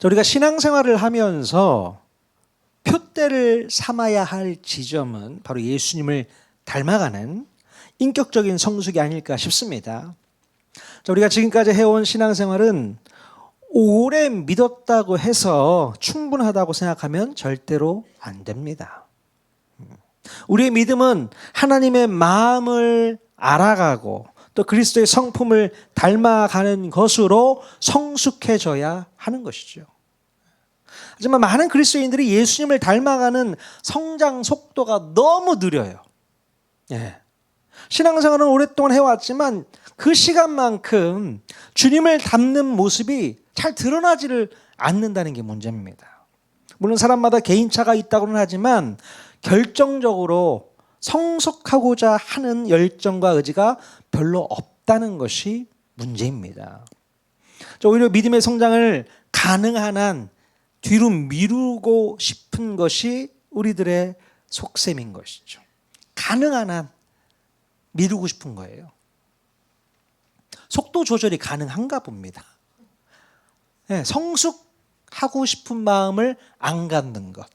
우리가 신앙생활을 하면서 표대를 삼아야 할 지점은 바로 예수님을 닮아가는 인격적인 성숙이 아닐까 싶습니다. 우리가 지금까지 해온 신앙생활은 오래 믿었다고 해서 충분하다고 생각하면 절대로 안 됩니다. 우리의 믿음은 하나님의 마음을 알아가고 또 그리스도의 성품을 닮아가는 것으로 성숙해져야 하는 것이죠. 하지만 많은 그리스도인들이 예수님을 닮아가는 성장 속도가 너무 느려요. 신앙생활은 오랫동안 해왔지만 그 시간만큼 주님을 닮는 모습이 잘 드러나지를 않는다는 게 문제입니다. 물론 사람마다 개인차가 있다고는 하지만 결정적으로 성숙하고자 하는 열정과 의지가 별로 없다는 것이 문제입니다. 오히려 믿음의 성장을 가능한 한 뒤로 미루고 싶은 것이 우리들의 속셈인 것이죠. 가능한 한 미루고 싶은 거예요. 속도 조절이 가능한가 봅니다. 성숙하고 싶은 마음을 안 갖는 것.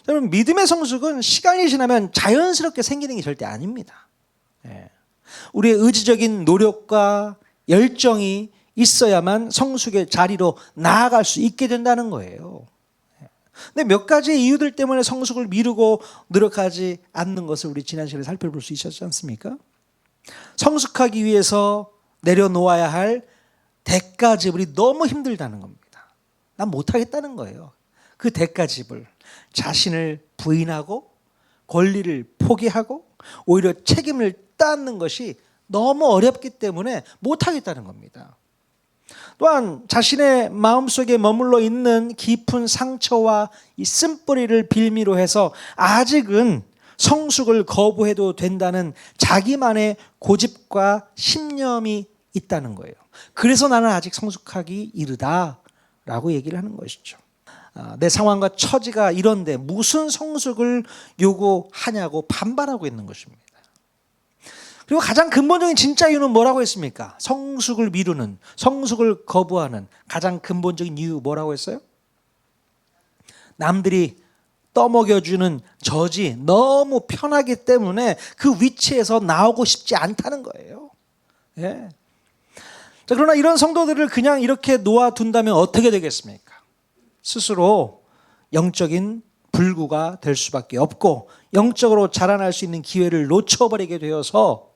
여러분, 믿음의 성숙은 시간이 지나면 자연스럽게 생기는 게 절대 아닙니다. 우리의 의지적인 노력과 열정이 있어야만 성숙의 자리로 나아갈 수 있게 된다는 거예요. 근데 몇 가지 이유들 때문에 성숙을 미루고 노력하지 않는 것을 우리 지난 시간에 살펴볼 수 있었지 않습니까? 성숙하기 위해서 내려놓아야 할 대가지불이 너무 힘들다는 겁니다. 난 못하겠다는 거예요. 그 대가지불, 자신을 부인하고 권리를 포기하고 오히려 책임을 따는 것이 너무 어렵기 때문에 못하겠다는 겁니다. 또한 자신의 마음속에 머물러 있는 깊은 상처와 이 쓴뿌리를 빌미로 해서 아직은 성숙을 거부해도 된다는 자기만의 고집과 신념이 있다는 거예요. 그래서 나는 아직 성숙하기 이르다라고 얘기를 하는 것이죠. 내 상황과 처지가 이런데 무슨 성숙을 요구하냐고 반발하고 있는 것입니다. 그리고 가장 근본적인 진짜 이유는 뭐라고 했습니까? 성숙을 미루는, 성숙을 거부하는 가장 근본적인 이유 뭐라고 했어요? 남들이 떠먹여주는 젖이 너무 편하기 때문에 그 위치에서 나오고 싶지 않다는 거예요. 자, 그러나 이런 성도들을 그냥 이렇게 놓아둔다면 어떻게 되겠습니까? 스스로 영적인 불구가 될 수밖에 없고 영적으로 자라날 수 있는 기회를 놓쳐버리게 되어서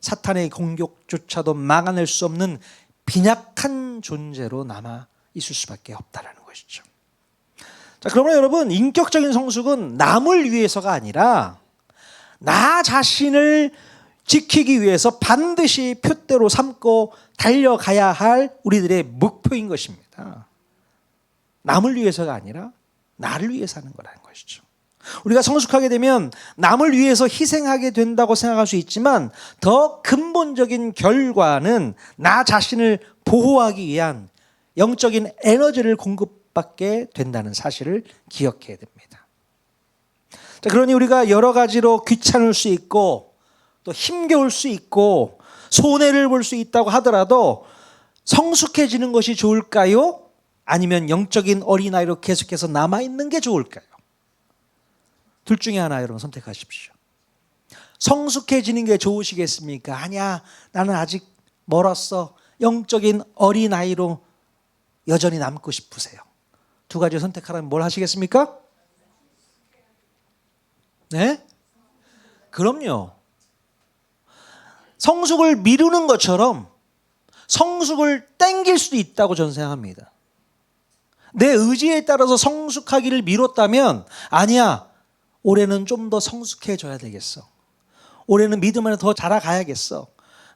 사탄의 공격조차도 막아낼 수 없는 빈약한 존재로 남아 있을 수밖에 없다는 것이죠. 자, 그러면 여러분, 인격적인 성숙은 남을 위해서가 아니라 나 자신을 지키기 위해서 반드시 표대로 삼고 달려가야 할 우리들의 목표인 것입니다. 남을 위해서가 아니라 나를 위해서 하는 거라는 것이죠. 우리가 성숙하게 되면 남을 위해서 희생하게 된다고 생각할 수 있지만 더 근본적인 결과는 나 자신을 보호하기 위한 영적인 에너지를 공급받게 된다는 사실을 기억해야 됩니다. 자, 그러니 우리가 여러 가지로 귀찮을 수 있고 또 힘겨울 수 있고 손해를 볼 수 있다고 하더라도 성숙해지는 것이 좋을까요? 아니면 영적인 어린아이로 계속해서 남아있는 게 좋을까요? 둘 중에 하나 여러분 선택하십시오. 성숙해지는 게 좋으시겠습니까? 아니야, 나는 아직 멀었어. 영적인 어린아이로 여전히 남고 싶으세요. 두 가지 선택하라면 뭘 하시겠습니까? 네? 그럼요. 성숙을 미루는 것처럼 성숙을 땡길 수도 있다고 저는 생각합니다. 내 의지에 따라서 성숙하기를 미뤘다면 아니야, 올해는 좀 더 성숙해져야 되겠어. 올해는 믿음 안에 더 자라가야겠어.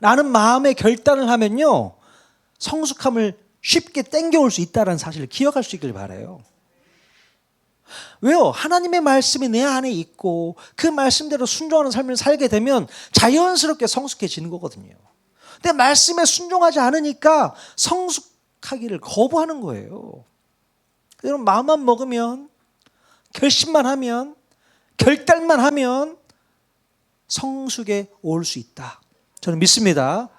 라는 마음의 결단을 하면요, 성숙함을 쉽게 땡겨올 수 있다는 사실을 기억할 수 있길 바라요. 왜요? 하나님의 말씀이 내 안에 있고 그 말씀대로 순종하는 삶을 살게 되면 자연스럽게 성숙해지는 거거든요. 근데 말씀에 순종하지 않으니까 성숙하기를 거부하는 거예요. 여러분, 마음만 먹으면, 결심만 하면, 결단만 하면 성숙에 올 수 있다. 저는 믿습니다.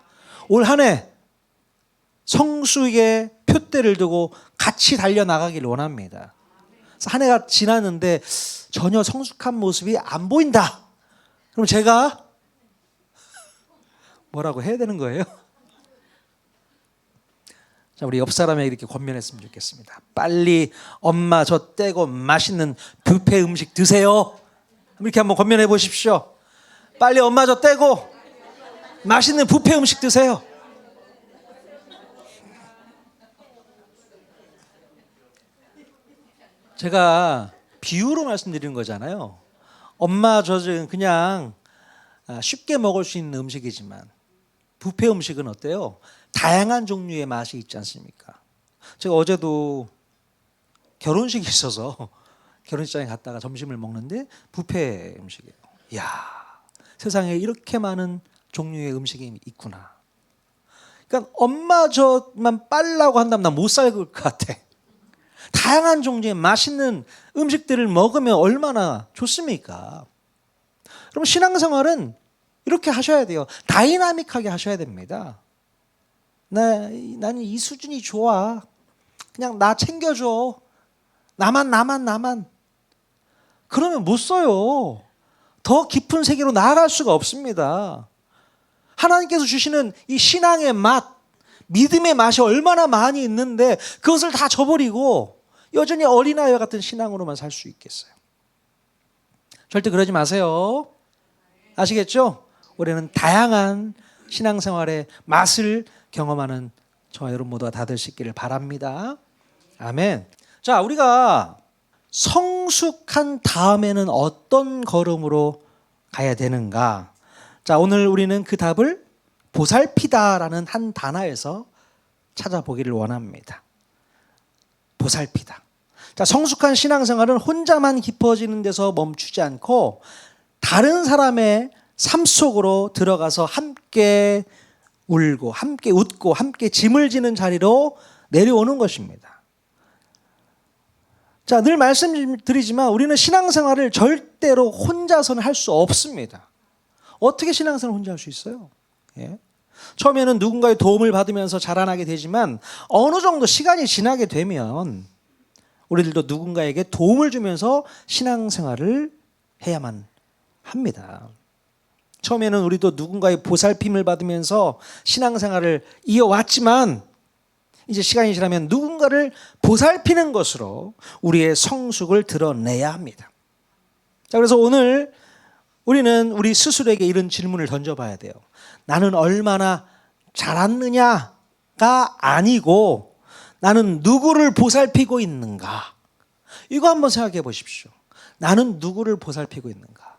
올 한 해 성숙의 표대를 두고 같이 달려나가길 원합니다. 그래서 한 해가 지났는데 전혀 성숙한 모습이 안 보인다. 그럼 제가 뭐라고 해야 되는 거예요? 자, 우리 옆 사람에게 이렇게 권면했으면 좋겠습니다. 빨리 엄마 저 떼고 맛있는 뷔페 음식 드세요. 이렇게 한번 권면해 보십시오. 빨리 엄마 저 떼고 맛있는 뷔페 음식 드세요. 제가 비유로 말씀드리는 거잖아요. 엄마 젖은 그냥 쉽게 먹을 수 있는 음식이지만 뷔페 음식은 어때요? 다양한 종류의 맛이 있지 않습니까? 제가 어제도 결혼식이 있어서 결혼식장에 갔다가 점심을 먹는데 뷔페 음식이에요. 이야, 세상에 이렇게 많은 종류의 음식이 있구나. 그러니까 엄마 젖만 빨라고 한다면 나 못 살 것 같아. 다양한 종류의 맛있는 음식들을 먹으면 얼마나 좋습니까? 그럼 신앙생활은 이렇게 하셔야 돼요. 다이나믹하게 하셔야 됩니다. 나는 이 수준이 좋아. 그냥 나 챙겨줘. 나만. 그러면 못 써요. 더 깊은 세계로 나아갈 수가 없습니다. 하나님께서 주시는 이 신앙의 맛, 믿음의 맛이 얼마나 많이 있는데 그것을 다 저버리고 여전히 어린아이와 같은 신앙으로만 살 수 있겠어요? 절대 그러지 마세요. 아시겠죠? 우리는 다양한 신앙생활의 맛을 경험하는 저와 여러분 모두가 다 될 수 있기를 바랍니다. 아멘. 자, 우리가 성숙한 다음에는 어떤 걸음으로 가야 되는가? 자, 오늘 우리는 그 답을 보살피다라는 한 단어에서 찾아보기를 원합니다. 보살피다. 자, 성숙한 신앙생활은 혼자만 깊어지는 데서 멈추지 않고 다른 사람의 삶 속으로 들어가서 함께 울고 함께 웃고 함께 짐을 지는 자리로 내려오는 것입니다. 자, 늘 말씀드리지만 우리는 신앙생활을 절대로 혼자서는 할 수 없습니다. 어떻게 신앙생활을 혼자 할 수 있어요? 예? 처음에는 누군가의 도움을 받으면서 자라나게 되지만 어느 정도 시간이 지나게 되면 우리들도 누군가에게 도움을 주면서 신앙생활을 해야만 합니다. 처음에는 우리도 누군가의 보살핌을 받으면서 신앙생활을 이어왔지만 이제 시간이 지나면 누군가를 보살피는 것으로 우리의 성숙을 드러내야 합니다. 자, 그래서 오늘 우리는 우리 스스로에게 이런 질문을 던져봐야 돼요. 나는 얼마나 자랐느냐가 아니고 나는 누구를 보살피고 있는가? 이거 한번 생각해 보십시오. 나는 누구를 보살피고 있는가?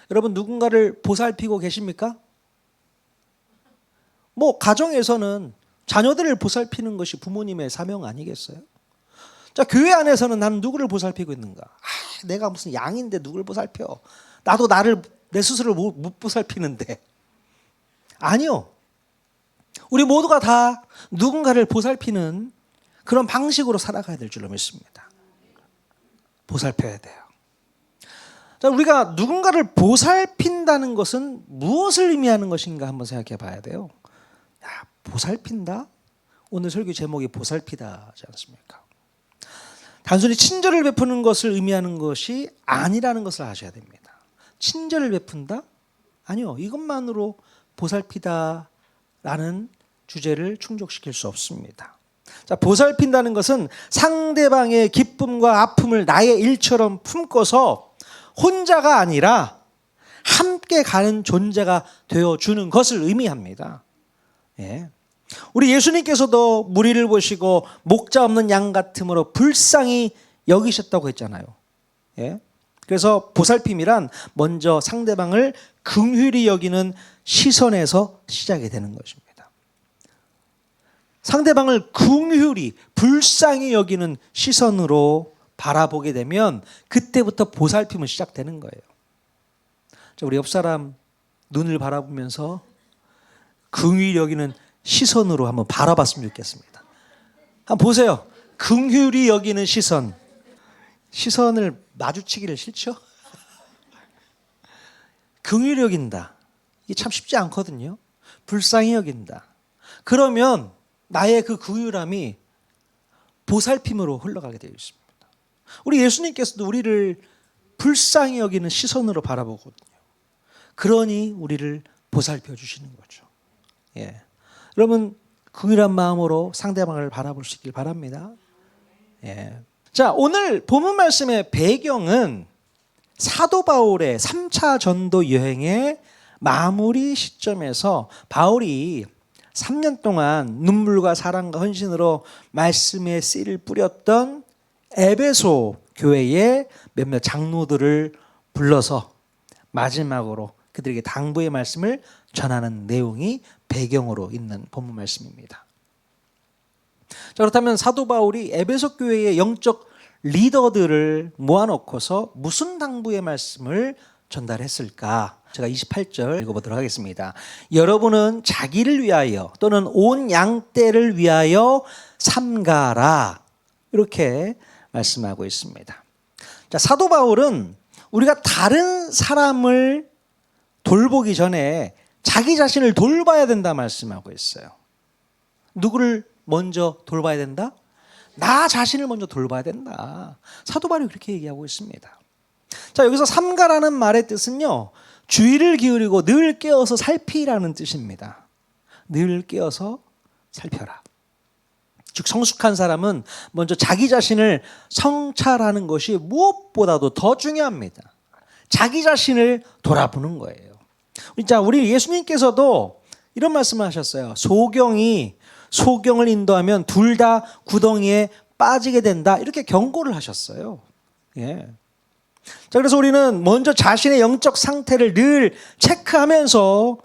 여러분 누군가를 보살피고 계십니까? 뭐 가정에서는 자녀들을 보살피는 것이 부모님의 사명 아니겠어요? 자, 교회 안에서는 나는 누구를 보살피고 있는가? 내가 무슨 양인데 누구를 보살펴? 나도 내 스스로를 못 보살피는데. 아니요. 우리 모두가 다 누군가를 보살피는 그런 방식으로 살아가야 될 줄로 믿습니다. 보살펴야 돼요. 자, 우리가 누군가를 보살핀다는 것은 무엇을 의미하는 것인가 한번 생각해 봐야 돼요. 야, 보살핀다? 오늘 설교 제목이 보살피다지 않습니까? 단순히 친절을 베푸는 것을 의미하는 것이 아니라는 것을 아셔야 됩니다. 친절을 베푼다? 아니요. 이것만으로 보살피다라는 주제를 충족시킬 수 없습니다. 자, 보살핀다는 것은 상대방의 기쁨과 아픔을 나의 일처럼 품고서 혼자가 아니라 함께 가는 존재가 되어주는 것을 의미합니다. 예. 우리 예수님께서도 무리를 보시고 목자 없는 양 같음으로 불쌍히 여기셨다고 했잖아요. 예. 그래서 보살핌이란 먼저 상대방을 긍휼히 여기는 시선에서 시작이 되는 것입니다. 상대방을 긍휼히 불쌍히 여기는 시선으로 바라보게 되면 그때부터 보살핌은 시작되는 거예요. 자, 우리 옆 사람 눈을 바라보면서 긍휼히 여기는 시선으로 한번 바라봤으면 좋겠습니다. 한번 보세요. 긍휼히 여기는 시선. 시선을 마주치기를 싫죠? 긍휼히 여긴다. 이게 참 쉽지 않거든요. 불쌍히 여긴다. 그러면 나의 그 긍휼함이 보살핌으로 흘러가게 되어 있습니다. 우리 예수님께서도 우리를 불쌍히 여기는 시선으로 바라보거든요. 그러니 우리를 보살펴 주시는 거죠. 예. 여러분 긍휼한 마음으로 상대방을 바라볼 수 있길 바랍니다. 예. 자, 오늘 본문 말씀의 배경은 사도 바울의 3차 전도 여행의 마무리 시점에서 바울이 3년 동안 눈물과 사랑과 헌신으로 말씀의 씨를 뿌렸던 에베소 교회의 몇몇 장로들을 불러서 마지막으로 그들에게 당부의 말씀을 전하는 내용이 배경으로 있는 본문 말씀입니다. 자, 그렇다면 사도 바울이 에베소 교회의 영적 리더들을 모아놓고서 무슨 당부의 말씀을 전달했을까? 제가 28절 읽어보도록 하겠습니다. 여러분은 자기를 위하여 또는 온 양떼를 위하여 삼가라. 이렇게 말씀하고 있습니다. 자, 사도 바울은 우리가 다른 사람을 돌보기 전에 자기 자신을 돌봐야 된다 말씀하고 있어요. 누구를 먼저 돌봐야 된다? 나 자신을 먼저 돌봐야 된다. 사도 바울이 그렇게 얘기하고 있습니다. 자, 여기서 삼가라는 말의 뜻은요, 주의를 기울이고 늘 깨어서 살피라는 뜻입니다. 늘 깨어서 살펴라. 즉 성숙한 사람은 먼저 자기 자신을 성찰하는 것이 무엇보다도 더 중요합니다. 자기 자신을 돌아보는 거예요. 자, 우리 예수님께서도 이런 말씀을 하셨어요. 소경이 소경을 인도하면 둘 다 구덩이에 빠지게 된다. 이렇게 경고를 하셨어요. 예. 자, 그래서 우리는 먼저 자신의 영적 상태를 늘 체크하면서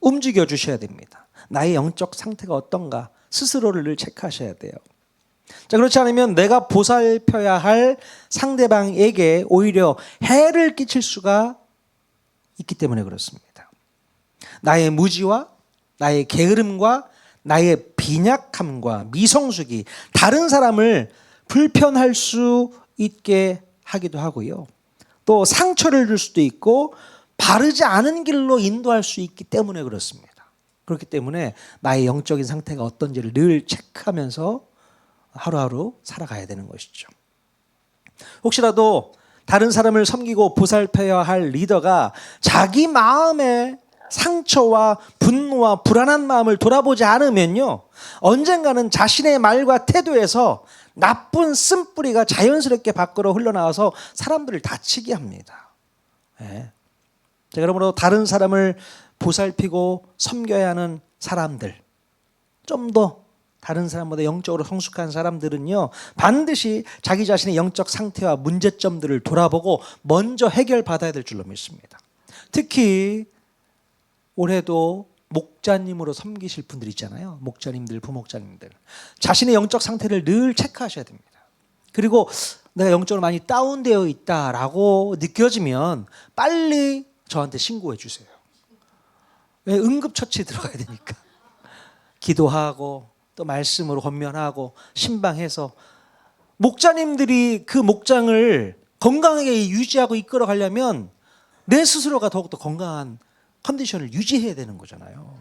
움직여 주셔야 됩니다. 나의 영적 상태가 어떤가 스스로를 늘 체크하셔야 돼요. 자, 그렇지 않으면 내가 보살펴야 할 상대방에게 오히려 해를 끼칠 수가 있기 때문에 그렇습니다. 나의 무지와 나의 게으름과 나의 빈약함과 미성숙이 다른 사람을 불편할 수 있게 하기도 하고요. 또 상처를 줄 수도 있고 바르지 않은 길로 인도할 수 있기 때문에 그렇습니다. 그렇기 때문에 나의 영적인 상태가 어떤지를 늘 체크하면서 하루하루 살아가야 되는 것이죠. 혹시라도 다른 사람을 섬기고 보살펴야 할 리더가 자기 마음의 상처와 분노와 불안한 마음을 돌아보지 않으면요, 언젠가는 자신의 말과 태도에서 나쁜 쓴뿌리가 자연스럽게 밖으로 흘러나와서 사람들을 다치게 합니다. 네. 자, 그러므로 다른 사람을 보살피고 섬겨야 하는 사람들, 좀 더 다른 사람보다 영적으로 성숙한 사람들은요, 반드시 자기 자신의 영적 상태와 문제점들을 돌아보고 먼저 해결받아야 될 줄로 믿습니다. 특히 올해도 목자님으로 섬기실 분들 있잖아요. 목자님들, 부목자님들. 자신의 영적 상태를 늘 체크하셔야 됩니다. 그리고 내가 영적으로 많이 다운되어 있다라고 느껴지면 빨리 저한테 신고해 주세요. 왜? 응급처치에 들어가야 되니까. 기도하고 또 말씀으로 권면하고 신방해서 목자님들이 그 목장을 건강하게 유지하고 이끌어 가려면 내 스스로가 더욱더 건강한 컨디션을 유지해야 되는 거잖아요.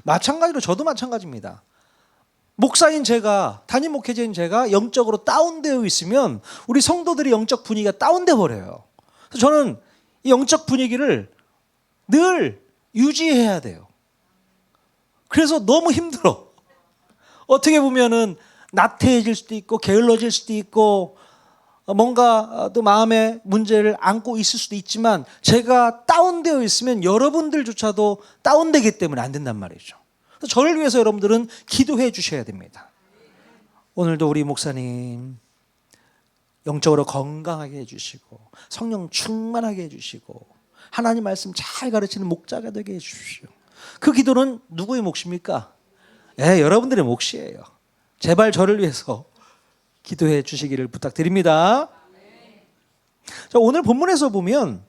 마찬가지로 저도 마찬가지입니다. 목사인 제가, 담임 목회자인 제가 영적으로 다운되어 있으면 우리 성도들의 영적 분위기가 다운돼 버려요. 그래서 저는 이 영적 분위기를 늘 유지해야 돼요. 그래서 너무 힘들어. 어떻게 보면은 나태해질 수도 있고 게을러질 수도 있고 뭔가 또 마음의 문제를 안고 있을 수도 있지만 제가 다운되어 있으면 여러분들조차도 다운되기 때문에 안 된단 말이죠. 그래서 저를 위해서 여러분들은 기도해 주셔야 됩니다. 오늘도 우리 목사님 영적으로 건강하게 해주시고 성령 충만하게 해주시고 하나님 말씀 잘 가르치는 목자가 되게 해주십시오. 그 기도는 누구의 몫입니까? 여러분들의 몫이에요. 제발 저를 위해서 기도해 주시기를 부탁드립니다. 자, 오늘 본문에서 보면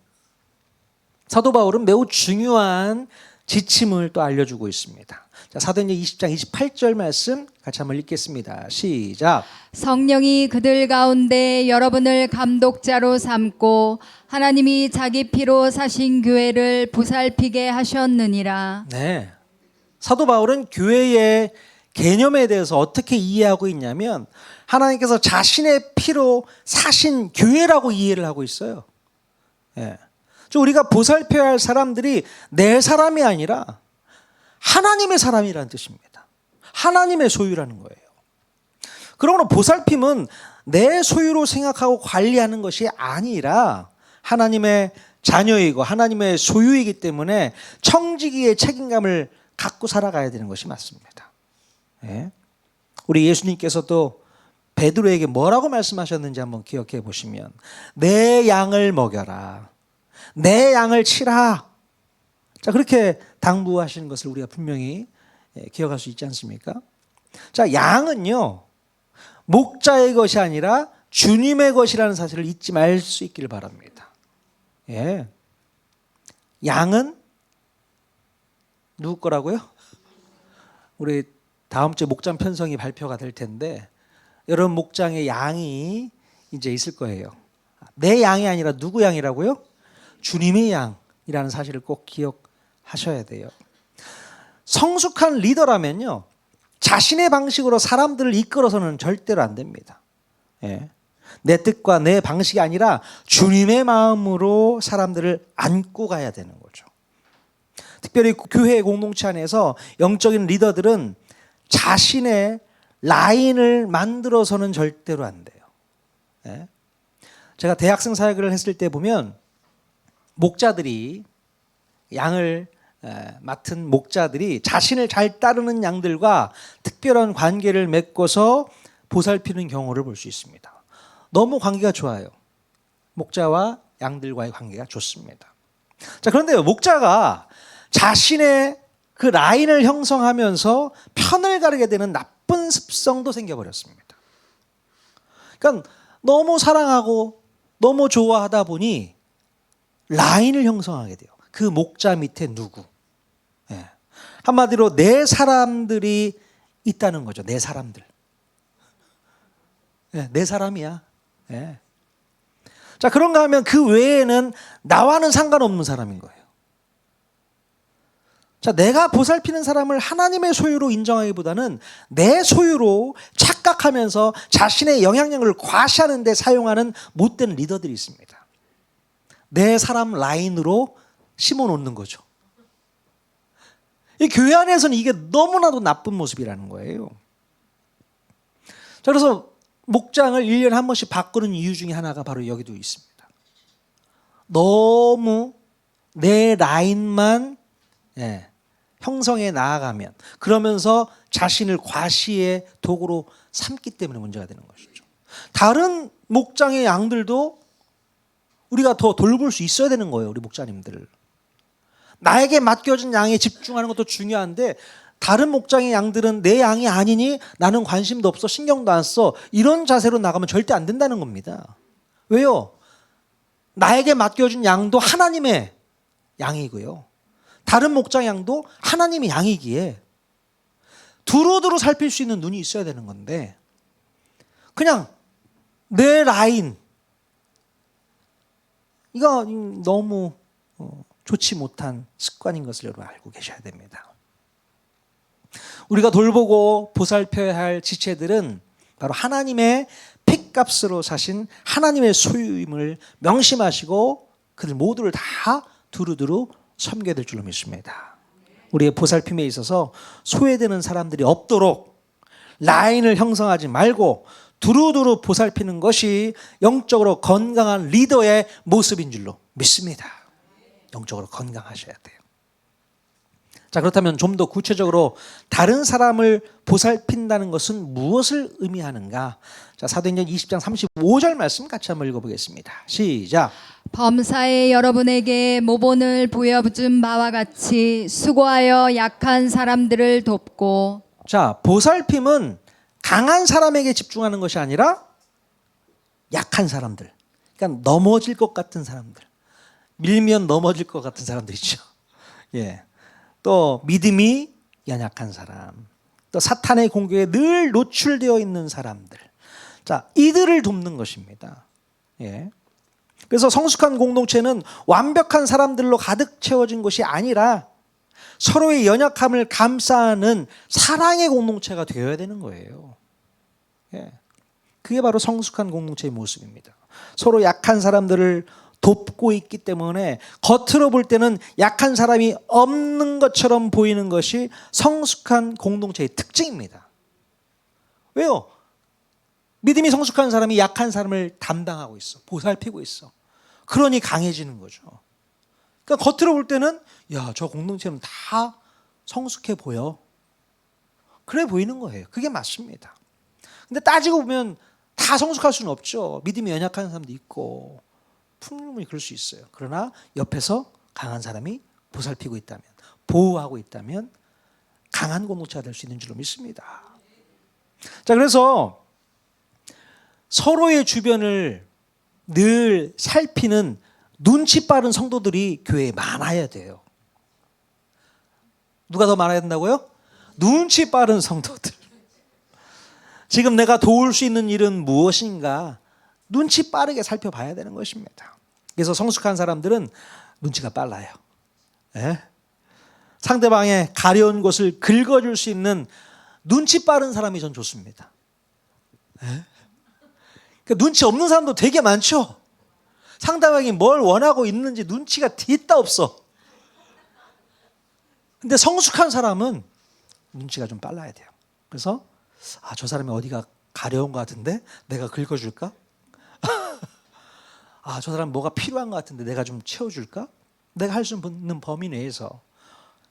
사도 바울은 매우 중요한 지침을 또 알려주고 있습니다. 자, 사도행전 20장 28절 말씀 같이 한번 읽겠습니다. 시작. 성령이 그들 가운데 여러분을 감독자로 삼고 하나님이 자기 피로 사신 교회를 보살피게 하셨느니라. 네. 사도 바울은 교회의 개념에 대해서 어떻게 이해하고 있냐면 하나님께서 자신의 피로 사신 교회라고 이해를 하고 있어요. 예. 우리가 보살펴야 할 사람들이 내 사람이 아니라 하나님의 사람이라는 뜻입니다. 하나님의 소유라는 거예요. 그러므로 보살핌은 내 소유로 생각하고 관리하는 것이 아니라 하나님의 자녀이고 하나님의 소유이기 때문에 청지기의 책임감을 갖고 살아가야 되는 것이 맞습니다. 예. 우리 예수님께서도 베드로에게 뭐라고 말씀하셨는지 한번 기억해 보시면 내 양을 먹여라. 내 양을 치라. 자, 그렇게 당부하시는 것을 우리가 분명히 기억할 수 있지 않습니까? 자, 양은요, 목자의 것이 아니라 주님의 것이라는 사실을 잊지 말 수 있기를 바랍니다. 예. 양은 누구 거라고요? 우리 다음 주에 목장 편성이 발표가 될 텐데 여러분 목장에 양이 이제 있을 거예요. 내 양이 아니라 누구 양이라고요? 주님의 양이라는 사실을 꼭 기억하셔야 돼요. 성숙한 리더라면요, 자신의 방식으로 사람들을 이끌어서는 절대로 안 됩니다. 예. 내 뜻과 내 방식이 아니라 주님의 마음으로 사람들을 안고 가야 되는 거죠. 특별히 교회 공동체 안에서 영적인 리더들은 자신의 라인을 만들어서는 절대로 안 돼요. 예. 제가 대학생 사역을 했을 때 보면 목자들이 양을 맡은 목자들이 자신을 잘 따르는 양들과 특별한 관계를 맺고서 보살피는 경우를 볼 수 있습니다. 너무 관계가 좋아요. 목자와 양들과의 관계가 좋습니다. 자, 그런데요, 목자가 자신의 그 라인을 형성하면서 편을 가르게 되는 나쁜 습성도 생겨버렸습니다. 그러니까 너무 사랑하고 너무 좋아하다 보니 라인을 형성하게 돼요. 그 목자 밑에 누구. 예. 한마디로 내 사람들이 있다는 거죠. 내 사람들. 예, 내 사람이야. 예. 자, 그런가 하면 그 외에는 나와는 상관없는 사람인 거예요. 자, 내가 보살피는 사람을 하나님의 소유로 인정하기보다는 내 소유로 착각하면서 자신의 영향력을 과시하는 데 사용하는 못된 리더들이 있습니다. 내 사람 라인으로 심어 놓는 거죠. 이 교회 안에서는 이게 너무나도 나쁜 모습이라는 거예요. 자, 그래서 목장을 1년에 한 번씩 바꾸는 이유 중에 하나가 바로 여기도 있습니다. 너무 내 라인만 형성해 나아가면 그러면서 자신을 과시의 도구로 삼기 때문에 문제가 되는 것이죠. 다른 목장의 양들도 우리가 더 돌볼 수 있어야 되는 거예요. 우리 목자님들. 나에게 맡겨진 양에 집중하는 것도 중요한데 다른 목장의 양들은 내 양이 아니니 나는 관심도 없어, 신경도 안 써. 이런 자세로 나가면 절대 안 된다는 겁니다. 왜요? 나에게 맡겨진 양도 하나님의 양이고요. 다른 목장 양도 하나님의 양이기에 두루두루 살필 수 있는 눈이 있어야 되는 건데 그냥 내 라인 이거 너무 좋지 못한 습관인 것을 여러분 알고 계셔야 됩니다. 우리가 돌보고 보살펴야 할 지체들은 바로 하나님의 핏값으로 사신 하나님의 소유임을 명심하시고 그들 모두를 다 두루두루 섬겨야 될 줄로 믿습니다. 우리의 보살핌에 있어서 소외되는 사람들이 없도록 라인을 형성하지 말고 두루두루 보살피는 것이 영적으로 건강한 리더의 모습인 줄로 믿습니다. 영적으로 건강하셔야 돼요. 자, 그렇다면 좀 더 구체적으로 다른 사람을 보살핀다는 것은 무엇을 의미하는가? 자, 사도행전 20장 35절 말씀 같이 한번 읽어보겠습니다. 시작. 범사에 여러분에게 모본을 부여준 바와 같이 수고하여 약한 사람들을 돕고. 자, 보살핌은 강한 사람에게 집중하는 것이 아니라 약한 사람들. 그러니까 넘어질 것 같은 사람들. 밀면 넘어질 것 같은 사람들 있죠. 예. 또 믿음이 연약한 사람, 또 사탄의 공격에 늘 노출되어 있는 사람들. 자, 이들을 돕는 것입니다. 예. 그래서 성숙한 공동체는 완벽한 사람들로 가득 채워진 것이 아니라 서로의 연약함을 감싸는 사랑의 공동체가 되어야 되는 거예요. 예. 그게 바로 성숙한 공동체의 모습입니다. 서로 약한 사람들을 돕고 있기 때문에 겉으로 볼 때는 약한 사람이 없는 것처럼 보이는 것이 성숙한 공동체의 특징입니다. 왜요? 믿음이 성숙한 사람이 약한 사람을 담당하고 있어. 보살피고 있어. 그러니 강해지는 거죠. 그러니까 겉으로 볼 때는 야, 저 공동체는 다 성숙해 보여. 그래 보이는 거예요. 그게 맞습니다. 근데 따지고 보면 다 성숙할 수는 없죠. 믿음이 연약한 사람도 있고 충분히 그럴 수 있어요. 그러나 옆에서 강한 사람이 보살피고 있다면, 보호하고 있다면 강한 공동체가 될 수 있는 줄로 믿습니다. 자, 그래서 서로의 주변을 늘 살피는 눈치 빠른 성도들이 교회에 많아야 돼요. 누가 더 많아야 된다고요? 눈치 빠른 성도들. 지금 내가 도울 수 있는 일은 무엇인가 눈치 빠르게 살펴봐야 되는 것입니다. 그래서 성숙한 사람들은 눈치가 빨라요. 예? 상대방의 가려운 곳을 긁어줄 수 있는 눈치 빠른 사람이 전 좋습니다. 예? 그러니까 눈치 없는 사람도 되게 많죠. 상대방이 뭘 원하고 있는지 눈치가 뒤따 없어. 근데 성숙한 사람은 눈치가 좀 빨라야 돼요. 그래서 저 사람이 어디가 가려운 것 같은데 내가 긁어줄까? 저 사람 뭐가 필요한 것 같은데 내가 좀 채워줄까? 내가 할 수 있는 범위 내에서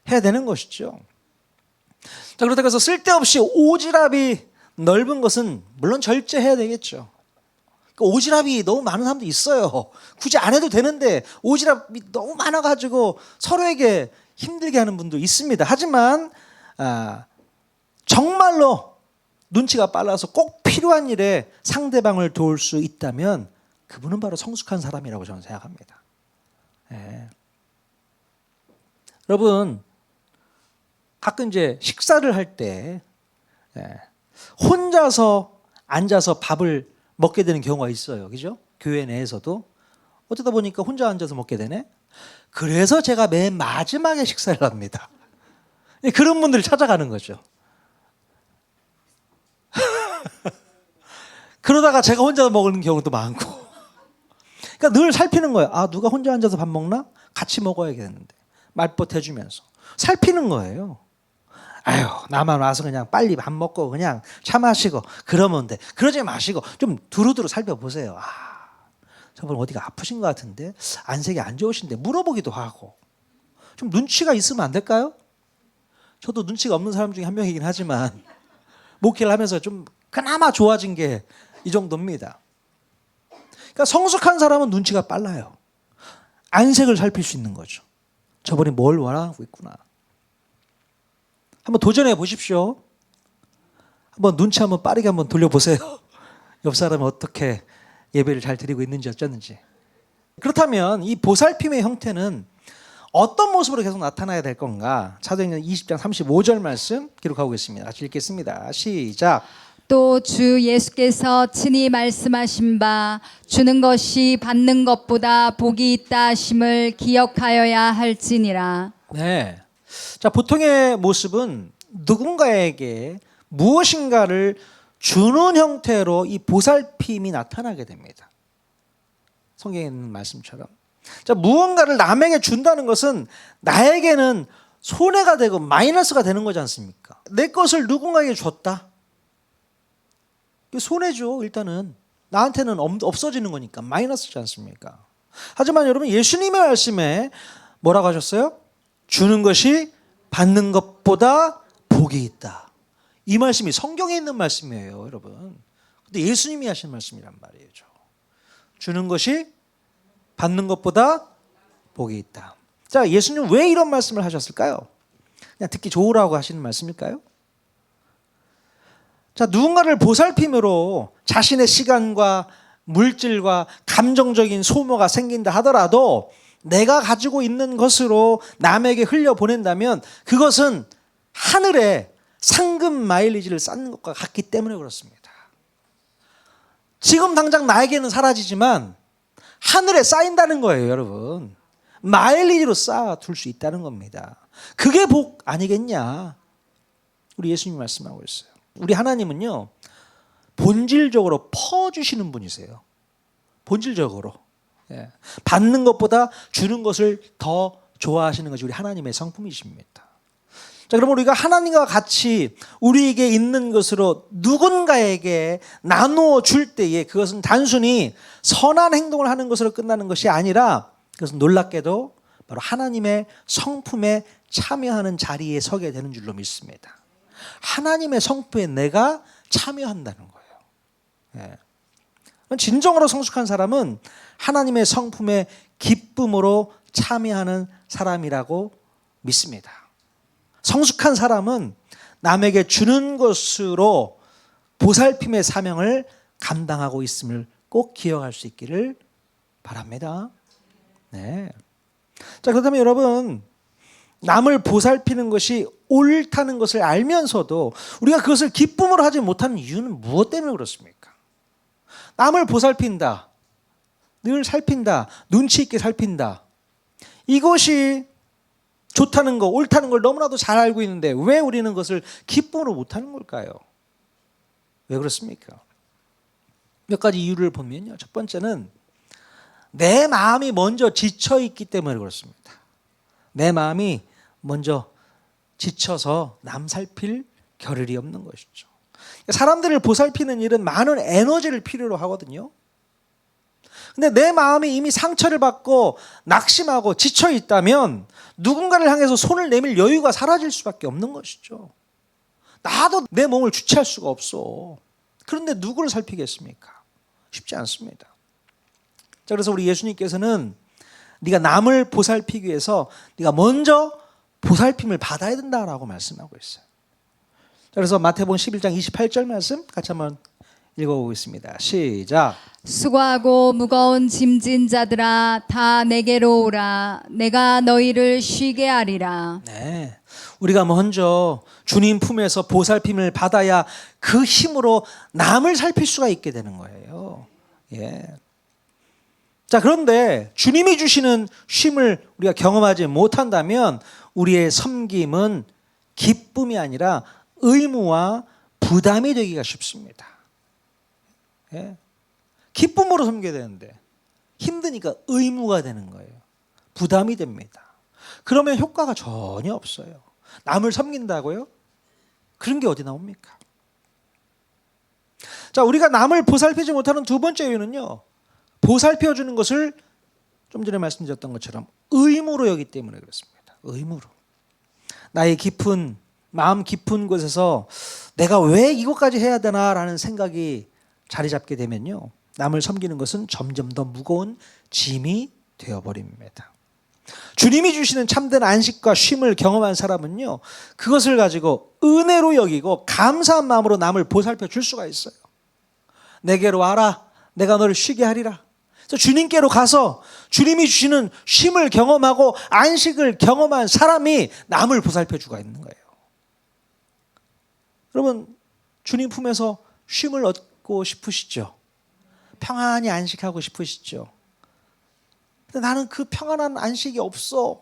해야 되는 것이죠. 자, 그렇다고 해서 쓸데없이 오지랖이 넓은 것은 물론 절제해야 되겠죠. 오지랖이 너무 많은 사람도 있어요. 굳이 안 해도 되는데 오지랖이 너무 많아가지고 서로에게 힘들게 하는 분도 있습니다. 하지만 정말로 눈치가 빨라서 꼭 필요한 일에 상대방을 도울 수 있다면 그분은 바로 성숙한 사람이라고 저는 생각합니다. 예. 여러분, 가끔 이제 식사를 할 때 혼자서 앉아서 밥을 먹게 되는 경우가 있어요. 그죠? 교회 내에서도. 어쩌다 보니까 혼자 앉아서 먹게 되네. 그래서 제가 맨 마지막에 식사를 합니다. 그런 분들을 찾아가는 거죠. 그러다가 제가 혼자 먹는 경우도 많고. 그러니까 늘 살피는 거예요. 누가 혼자 앉아서 밥 먹나? 같이 먹어야겠는데. 말벗 해주면서. 살피는 거예요. 나만 와서 그냥 빨리 밥 먹고 그냥 차 마시고 그러면 돼. 그러지 마시고 좀 두루두루 살펴보세요. 저분 어디가 아프신 것 같은데 안색이 안 좋으신데 물어보기도 하고. 좀 눈치가 있으면 안 될까요? 저도 눈치가 없는 사람 중에 한 명이긴 하지만 목회를 하면서 좀 그나마 좋아진 게 이 정도입니다. 그러니까 성숙한 사람은 눈치가 빨라요. 안색을 살필 수 있는 거죠. 저분이 뭘 원하고 있구나. 한번 도전해 보십시오. 한번 눈치 한번 빠르게 한번 돌려보세요. 옆 사람은 어떻게 예배를 잘 드리고 있는지 어쩌는지. 그렇다면 이 보살핌의 형태는 어떤 모습으로 계속 나타나야 될 건가? 사도행전 20장 35절 말씀 기록하고 있습니다. 같이 읽겠습니다. 시작. 또 주 예수께서 친히 말씀하신 바 주는 것이 받는 것보다 복이 있다 하심을 기억하여야 할지니라. 네. 자, 보통의 모습은 누군가에게 무엇인가를 주는 형태로 이 보살핌이 나타나게 됩니다. 성경에 있는 말씀처럼. 자, 무언가를 남에게 준다는 것은 나에게는 손해가 되고 마이너스가 되는 거지 않습니까? 내 것을 누군가에게 줬다. 손해죠. 일단은 나한테는 없어지는 거니까 마이너스지 않습니까? 하지만 여러분, 예수님의 말씀에 뭐라고 하셨어요? 주는 것이 받는 것보다 복이 있다. 이 말씀이 성경에 있는 말씀이에요, 여러분. 근데 예수님이 하신 말씀이란 말이죠. 주는 것이 받는 것보다 복이 있다. 자, 예수님 왜 이런 말씀을 하셨을까요? 그냥 듣기 좋으라고 하시는 말씀일까요? 자, 누군가를 보살핌으로 자신의 시간과 물질과 감정적인 소모가 생긴다 하더라도 내가 가지고 있는 것으로 남에게 흘려보낸다면 그것은 하늘에 상금 마일리지를 쌓는 것과 같기 때문에 그렇습니다. 지금 당장 나에게는 사라지지만 하늘에 쌓인다는 거예요, 여러분. 마일리지로 쌓아둘 수 있다는 겁니다. 그게 복 아니겠냐? 우리 예수님이 말씀하고 있어요. 우리 하나님은요, 본질적으로 퍼주시는 분이세요. 본질적으로. 예. 받는 것보다 주는 것을 더 좋아하시는 것이 우리 하나님의 성품이십니다. 자, 그러면 우리가 하나님과 같이 우리에게 있는 것으로 누군가에게 나누어 줄 때에 그것은 단순히 선한 행동을 하는 것으로 끝나는 것이 아니라 그것은 놀랍게도 바로 하나님의 성품에 참여하는 자리에 서게 되는 줄로 믿습니다. 하나님의 성품에 내가 참여한다는 거예요. 예. 진정으로 성숙한 사람은 하나님의 성품에 기쁨으로 참여하는 사람이라고 믿습니다. 성숙한 사람은 남에게 주는 것으로 보살핌의 사명을 감당하고 있음을 꼭 기억할 수 있기를 바랍니다. 네. 자, 그렇다면 여러분, 남을 보살피는 것이 옳다는 것을 알면서도 우리가 그것을 기쁨으로 하지 못하는 이유는 무엇 때문에 그렇습니까? 남을 보살핀다, 늘 살핀다, 눈치 있게 살핀다, 이것이 좋다는 거, 옳다는 걸 너무나도 잘 알고 있는데 왜 우리는 그것을 기쁨으로 못하는 걸까요? 왜 그렇습니까? 몇 가지 이유를 보면요. 첫 번째는 내 마음이 먼저 지쳐있기 때문에 그렇습니다. 내 마음이 먼저 지쳐서 남 살필 겨를이 없는 것이죠. 사람들을 보살피는 일은 많은 에너지를 필요로 하거든요. 근데 내 마음이 이미 상처를 받고 낙심하고 지쳐 있다면 누군가를 향해서 손을 내밀 여유가 사라질 수밖에 없는 것이죠. 나도 내 몸을 주체할 수가 없어. 그런데 누구를 살피겠습니까? 쉽지 않습니다. 자, 그래서 우리 예수님께서는 네가 남을 보살피기 위해서 네가 먼저 보살핌을 받아야 된다라고 말씀하고 있어요. 자, 그래서 마태복음 11장 28절 말씀 같이 한번 읽어보겠습니다. 시작. 수고하고 무거운 짐진 자들아 다 내게로 오라. 내가 너희를 쉬게 하리라. 네, 우리가 먼저 주님 품에서 보살핌을 받아야 그 힘으로 남을 살필 수가 있게 되는 거예요. 예. 자, 그런데 주님이 주시는 쉼을 우리가 경험하지 못한다면 우리의 섬김은 기쁨이 아니라 의무와 부담이 되기가 쉽습니다. 예. 기쁨으로 섬겨야 되는데 힘드니까 의무가 되는 거예요. 부담이 됩니다. 그러면 효과가 전혀 없어요. 남을 섬긴다고요? 그런 게 어디 나옵니까? 자, 우리가 남을 보살피지 못하는 두 번째 이유는요, 보살펴 주는 것을 좀 전에 말씀드렸던 것처럼 의무로 여기기 때문에 그렇습니다. 의무로. 나의 깊은 마음 깊은 곳에서 내가 왜 이것까지 해야 되나라는 생각이 자리 잡게 되면요, 남을 섬기는 것은 점점 더 무거운 짐이 되어버립니다. 주님이 주시는 참된 안식과 쉼을 경험한 사람은요, 그것을 가지고 은혜로 여기고 감사한 마음으로 남을 보살펴 줄 수가 있어요. 내게로 와라, 내가 너를 쉬게 하리라. 그래서 주님께로 가서 주님이 주시는 쉼을 경험하고 안식을 경험한 사람이 남을 보살펴 주가 있는 거예요. 여러분, 주님 품에서 쉼을 얻고 싶으시죠? 평안히 안식하고 싶으시죠? 근데 나는 그 평안한 안식이 없어.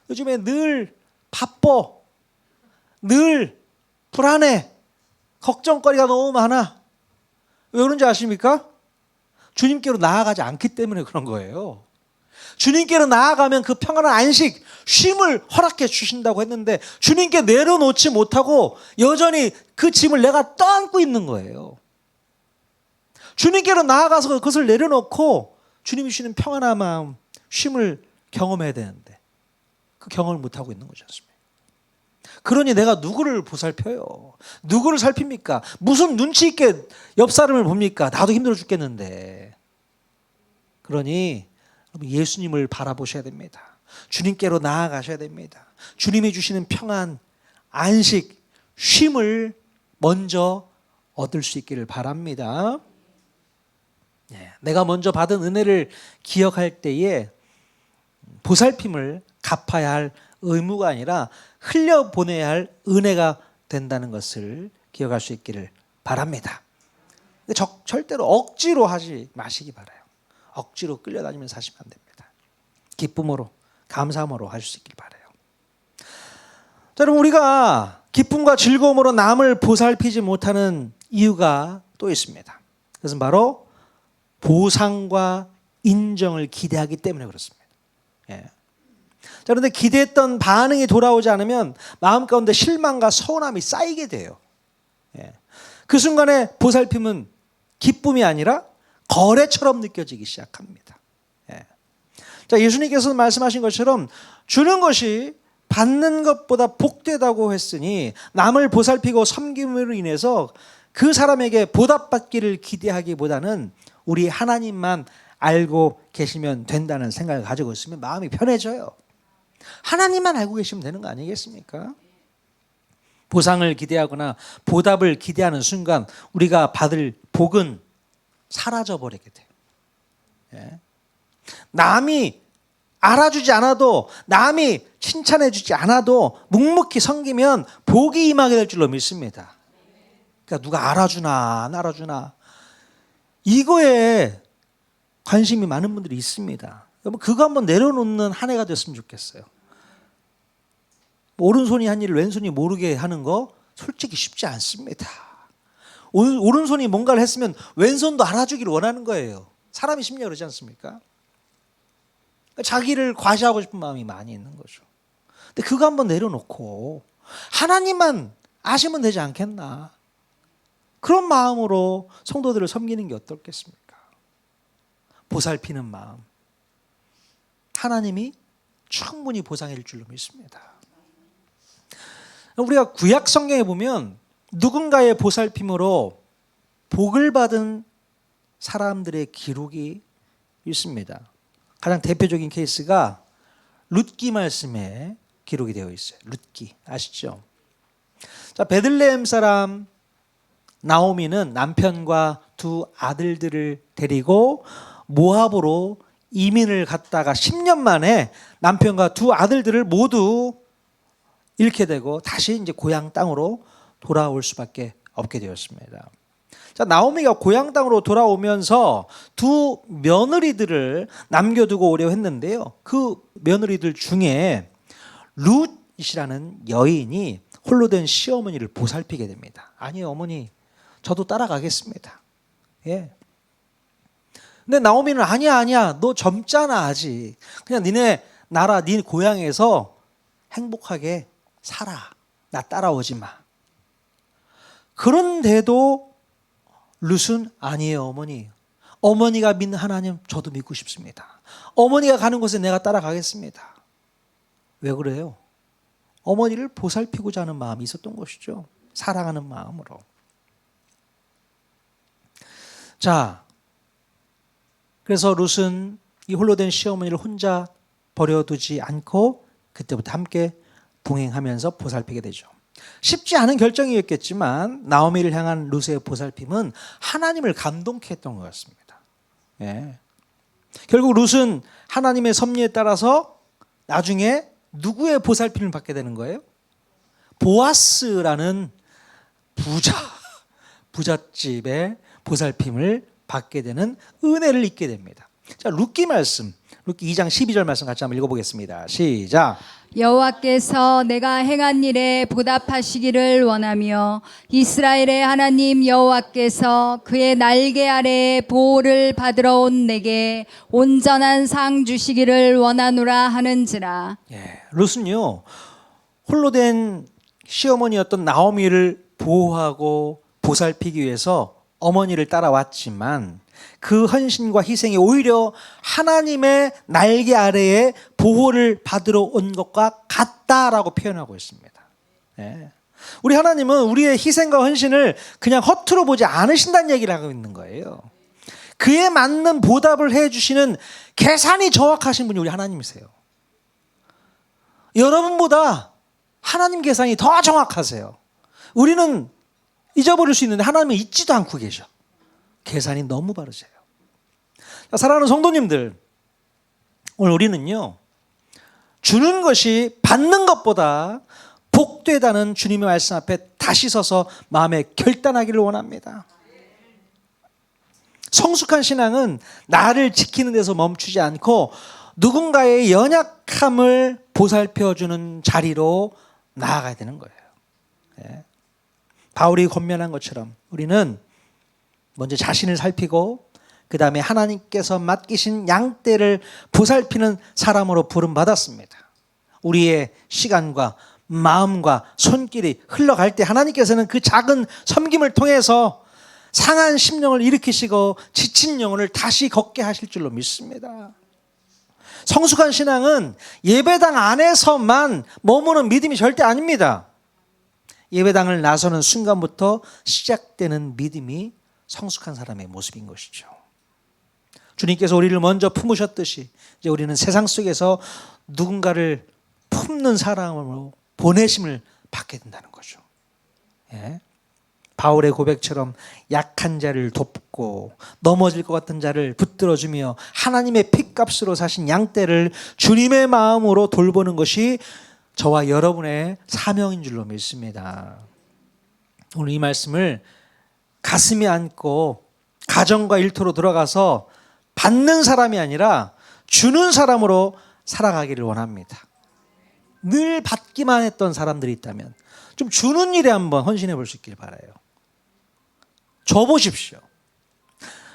요즘에 늘 바빠. 늘 불안해. 걱정거리가 너무 많아. 왜 그런지 아십니까? 주님께로 나아가지 않기 때문에 그런 거예요. 주님께로 나아가면 그 평안한 안식, 쉼을 허락해 주신다고 했는데 주님께 내려놓지 못하고 여전히 그 짐을 내가 떠안고 있는 거예요. 주님께로 나아가서 그것을 내려놓고 주님이 주시는 평안한 마음, 쉼을 경험해야 되는데 그 경험을 못하고 있는 거지 않습니까? 그러니 내가 누구를 보살펴요? 누구를 살핍니까? 무슨 눈치 있게 옆 사람을 봅니까? 나도 힘들어 죽겠는데. 그러니 예수님을 바라보셔야 됩니다. 주님께로 나아가셔야 됩니다. 주님이 주시는 평안, 안식, 쉼을 먼저 얻을 수 있기를 바랍니다. 내가 먼저 받은 은혜를 기억할 때에 보살핌을 갚아야 할 의무가 아니라 흘려보내야 할 은혜가 된다는 것을 기억할 수 있기를 바랍니다. 절대로 억지로 하지 마시기 바라요. 억지로 끌려다니면서 하시면 안 됩니다. 기쁨으로, 감사함으로 하실 수 있길 바라요. 자, 여러분, 우리가 기쁨과 즐거움으로 남을 보살피지 못하는 이유가 또 있습니다. 그것은 바로 보상과 인정을 기대하기 때문에 그렇습니다. 예. 자, 그런데 기대했던 반응이 돌아오지 않으면 마음 가운데 실망과 서운함이 쌓이게 돼요. 예. 그 순간에 보살핌은 기쁨이 아니라 거래처럼 느껴지기 시작합니다. 예. 자, 예수님께서 말씀하신 것처럼 주는 것이 받는 것보다 복되다고 했으니 남을 보살피고 섬김으로 인해서 그 사람에게 보답받기를 기대하기보다는 우리 하나님만 알고 계시면 된다는 생각을 가지고 있으면 마음이 편해져요. 하나님만 알고 계시면 되는 거 아니겠습니까? 보상을 기대하거나 보답을 기대하는 순간 우리가 받을 복은 사라져 버리게 돼요. 예. 남이 알아주지 않아도, 남이 칭찬해 주지 않아도 묵묵히 섬기면 복이 임하게 될 줄로 믿습니다. 그러니까 누가 알아주나 안 알아주나 이거에 관심이 많은 분들이 있습니다. 여러분 그거 한번 내려놓는 한 해가 됐으면 좋겠어요. 오른손이 한 일을 왼손이 모르게 하는 거 솔직히 쉽지 않습니다. 오른손이 뭔가를 했으면 왼손도 알아주기를 원하는 거예요. 사람이 심리가 그러지 않습니까? 자기를 과시하고 싶은 마음이 많이 있는 거죠. 근데 그거 한번 내려놓고 하나님만 아시면 되지 않겠나. 그런 마음으로 성도들을 섬기는 게 어떻겠습니까? 보살피는 마음. 하나님이 충분히 보상해 줄 줄로 믿습니다. 우리가 구약 성경에 보면 누군가의 보살핌으로 복을 받은 사람들의 기록이 있습니다. 가장 대표적인 케이스가 룻기 말씀에 기록이 되어 있어요. 룻기 아시죠? 자, 베들레헴 사람 나오미는 남편과 두 아들들을 데리고 모압으로 이민을 갔다가 10년 만에 남편과 두 아들들을 모두 잃게 되고 다시 이제 고향 땅으로 돌아올 수밖에 없게 되었습니다. 자, 나오미가 고향 땅으로 돌아오면서 두 며느리들을 남겨두고 오려 했는데요. 그 며느리들 중에 룻이라는 여인이 홀로 된 시어머니를 보살피게 됩니다. 아니요, 어머니, 저도 따라가겠습니다. 예. 근데 나오미는 아니야, 너 젊잖아 아직. 그냥 니네 나라, 네 고향에서 행복하게 살아. 나 따라오지 마. 그런데도 룻은 아니에요, 어머니. 어머니가 믿는 하나님 저도 믿고 싶습니다. 어머니가 가는 곳에 내가 따라가겠습니다. 왜 그래요? 어머니를 보살피고자 하는 마음이 있었던 것이죠. 사랑하는 마음으로. 자, 그래서 룻은 이 홀로 된 시어머니를 혼자 버려두지 않고 그때부터 함께 동행하면서 보살피게 되죠. 쉽지 않은 결정이었겠지만 나오미를 향한 룻의 보살핌은 하나님을 감동케 했던 것 같습니다. 예. 결국 룻은 하나님의 섭리에 따라서 나중에 누구의 보살핌을 받게 되는 거예요? 보아스라는 부잣집의 보살핌을 받게 되는 은혜를 입게 됩니다. 자, 룻기 말씀, 룻기 2장 12절 말씀 같이 한번 읽어보겠습니다. 시작. 여호와께서 내가 행한 일에 보답하시기를 원하며 이스라엘의 하나님 여호와께서 그의 날개 아래에 보호를 받으러 온 내게 온전한 상 주시기를 원하노라 하는지라. 예, 룻은요 홀로 된 시어머니였던 나오미를 보호하고 보살피기 위해서 어머니를 따라왔지만 그 헌신과 희생이 오히려 하나님의 날개 아래에 보호를 받으러 온 것과 같다라고 표현하고 있습니다. 예. 우리 하나님은 우리의 희생과 헌신을 그냥 허투루 보지 않으신다는 얘기를 하고 있는 거예요. 그에 맞는 보답을 해주시는 계산이 정확하신 분이 우리 하나님이세요. 여러분보다 하나님 계산이 더 정확하세요. 우리는 잊어버릴 수 있는데 하나님은 잊지도 않고 계셔. 계산이 너무 바르세요. 사랑하는 성도님들, 오늘 우리는요 주는 것이 받는 것보다 복되다는 주님의 말씀 앞에 다시 서서 마음에 결단하기를 원합니다. 성숙한 신앙은 나를 지키는 데서 멈추지 않고 누군가의 연약함을 보살펴주는 자리로 나아가야 되는 거예요. 예. 바울이 권면한 것처럼 우리는 먼저 자신을 살피고 그 다음에 하나님께서 맡기신 양떼를 보살피는 사람으로 부름받았습니다. 우리의 시간과 마음과 손길이 흘러갈 때 하나님께서는 그 작은 섬김을 통해서 상한 심령을 일으키시고 지친 영혼을 다시 걷게 하실 줄로 믿습니다. 성숙한 신앙은 예배당 안에서만 머무는 믿음이 절대 아닙니다. 예배당을 나서는 순간부터 시작되는 믿음이 성숙한 사람의 모습인 것이죠. 주님께서 우리를 먼저 품으셨듯이 이제 우리는 세상 속에서 누군가를 품는 사람으로 보내심을 받게 된다는 거죠. 예. 바울의 고백처럼 약한 자를 돕고 넘어질 것 같은 자를 붙들어주며 하나님의 핏값으로 사신 양떼를 주님의 마음으로 돌보는 것이 저와 여러분의 사명인 줄로 믿습니다. 오늘 이 말씀을 가슴에 안고 가정과 일터로 들어가서 받는 사람이 아니라 주는 사람으로 살아가기를 원합니다. 늘 받기만 했던 사람들이 있다면 좀 주는 일에 한번 헌신해 볼 수 있길 바라요. 줘보십시오.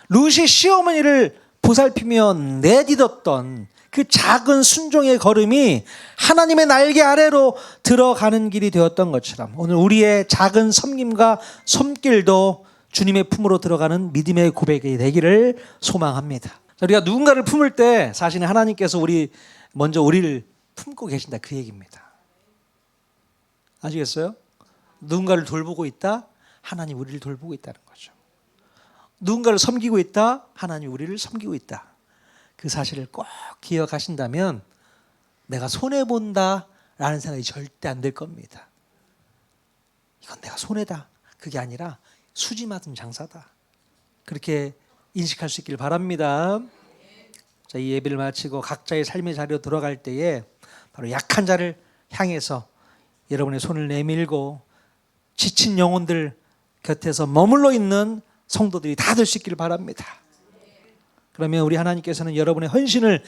룻이 시어머니를 보살피며 내딛었던 그 작은 순종의 걸음이 하나님의 날개 아래로 들어가는 길이 되었던 것처럼 오늘 우리의 작은 섬김과 손길도 주님의 품으로 들어가는 믿음의 고백이 되기를 소망합니다. 우리가 누군가를 품을 때 사실 하나님께서 먼저 우리를 품고 계신다 그 얘기입니다. 아시겠어요? 누군가를 돌보고 있다? 하나님 우리를 돌보고 있다는 거죠. 누군가를 섬기고 있다? 하나님 우리를 섬기고 있다. 그 사실을 꼭 기억하신다면 내가 손해본다라는 생각이 절대 안 들 겁니다. 이건 내가 손해다. 그게 아니라 수지 맞은 장사다. 그렇게 인식할 수 있길 바랍니다. 자, 이 예배를 마치고 각자의 삶의 자리로 들어갈 때에 바로 약한 자를 향해서 여러분의 손을 내밀고 지친 영혼들 곁에서 머물러 있는 성도들이 다 될 수 있기를 바랍니다. 그러면 우리 하나님께서는 여러분의 헌신을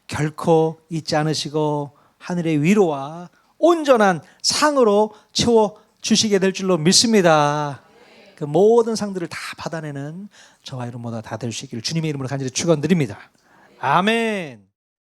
결코 잊지 않으시고 하늘의 위로와 온전한 상으로 채워주시게 될 줄로 믿습니다. 그 모든 상들을 다 받아내는 저와 여러분 모두 다 될 수 있기를 주님의 이름으로 간절히 축원드립니다. 아멘.